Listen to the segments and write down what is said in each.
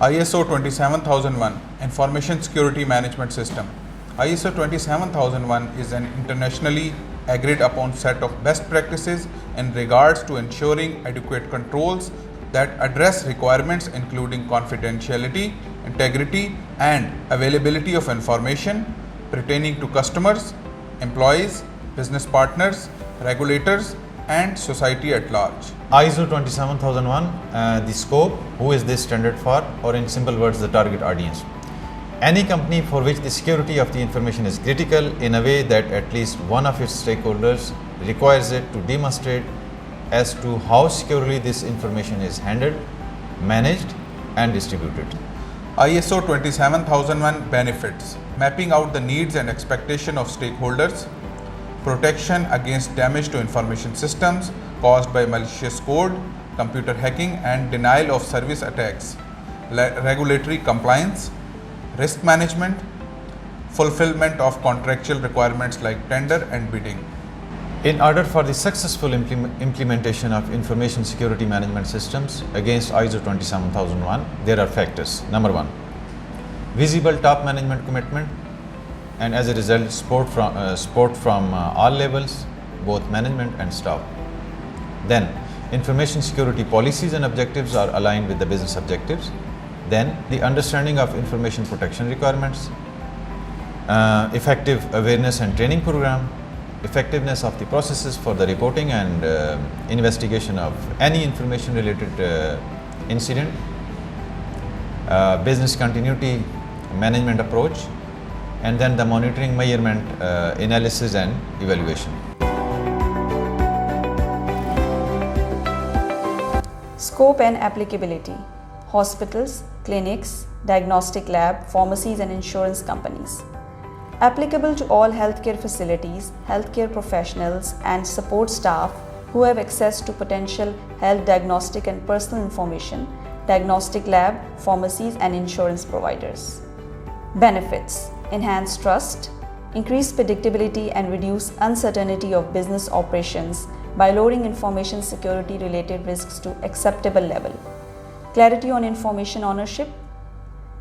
ISO 27001 Information Security Management System. ISO 27001 is an internationally agreed upon set of best practices in regards to ensuring adequate controls that address requirements including confidentiality, integrity, and availability of information pertaining to customers, employees, business partners, regulators, and society at large. ISO 27001, the scope, who is this standard for, or in simple words, the target audience. Any company for which the security of the information is critical in a way that at least one of its stakeholders requires it to demonstrate as to how securely this information is handled, managed, and distributed. ISO 27001 benefits: mapping out the needs and expectation of stakeholders, protection against damage to information systems caused by malicious code, computer hacking, and denial of service attacks, regulatory compliance, risk management, fulfillment of contractual requirements like tender and bidding. In order for the successful implementation of information security management systems against ISO 27001, there are factors. Number one, visible top management commitment, and as a result, support from all levels, both management and staff. Then, information security policies and objectives are aligned with the business objectives. Then, the understanding of information protection requirements, effective awareness and training program, effectiveness of the processes for the reporting and investigation of any information related incident, business continuity management approach, and then the monitoring, measurement, analysis and evaluation. Scope and applicability: hospitals, clinics, diagnostic lab, pharmacies and insurance companies. Applicable to all healthcare facilities, healthcare professionals and support staff who have access to potential health diagnostic and personal information, diagnostic lab, pharmacies and insurance providers. Benefits: enhance trust, increase predictability and reduce uncertainty of business operations by lowering information security related risks to acceptable level. Clarity on information ownership,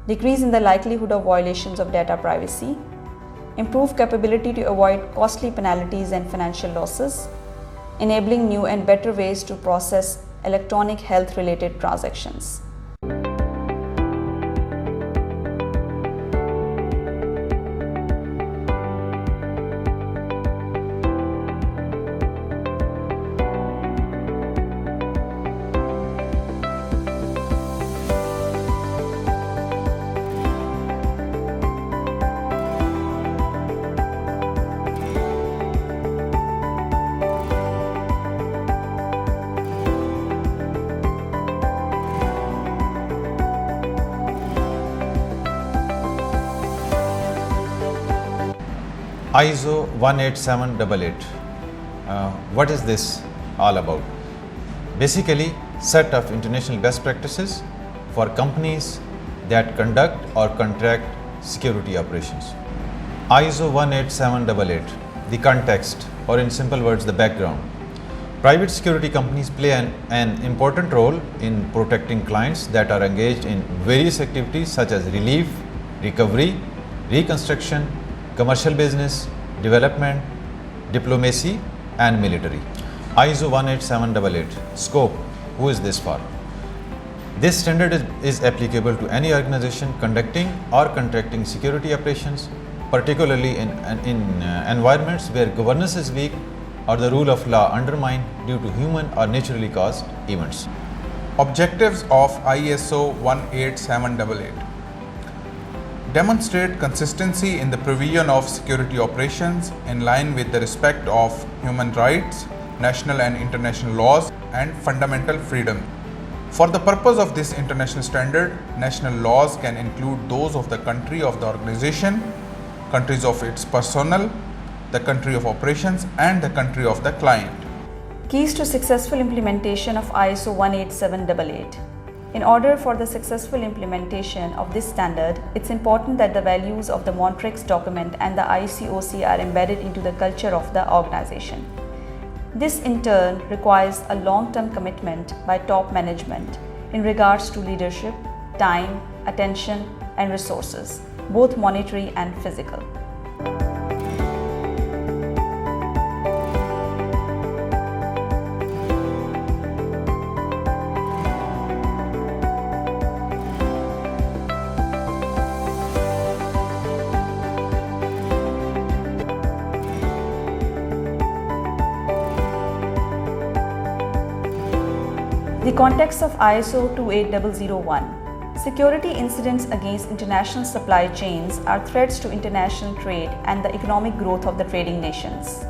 decrease in the likelihood of violations of data privacy, improve capability to avoid costly penalties and financial losses, enabling new and better ways to process electronic health related transactions. ISO 18788. What is this all about? Basically, set of international best practices for companies that conduct or contract security operations. ISO 18788, the context, or in simple words, the background. Private security companies play an important role in protecting clients that are engaged in various activities such as relief, recovery, reconstruction, commercial business, development, diplomacy, and military. ISO 18788. Scope. Who is this for? This standard is applicable to any organization conducting or contracting security operations, particularly in environments where governance is weak or the rule of law undermined due to human or naturally caused events. Objectives of ISO 18788: demonstrate consistency in the provision of security operations in line with the respect of human rights, national and international laws, and fundamental freedom. For the purpose of this international standard, national laws can include those of the country of the organization, countries of its personnel, the country of operations, and the country of the client. Keys to successful implementation of ISO 18788. In order for the successful implementation of this standard, it's important that the values of the Montreux document and the ICOC are embedded into the culture of the organization. This in turn requires a long-term commitment by top management in regards to leadership, time, attention, and resources, both monetary and physical. The context of ISO 28001. Security incidents against international supply chains are threats to international trade and the economic growth of the trading nations.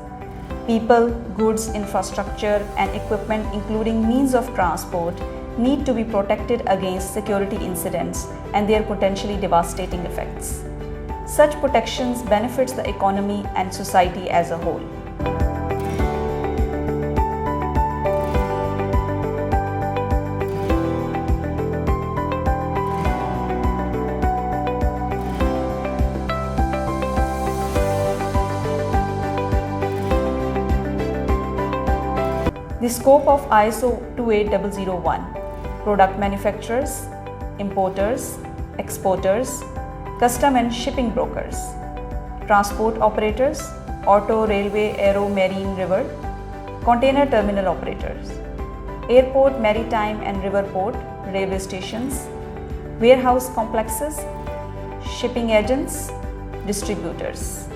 People, goods, infrastructure, and equipment, including means of transport, need to be protected against security incidents and their potentially devastating effects. Such protections benefits the economy and society as a whole. The scope of ISO 28001: product manufacturers, importers, exporters, custom and shipping brokers, transport operators, auto, railway, aero, marine, river, container terminal operators, airport, maritime and river port, railway stations, warehouse complexes, shipping agents, distributors.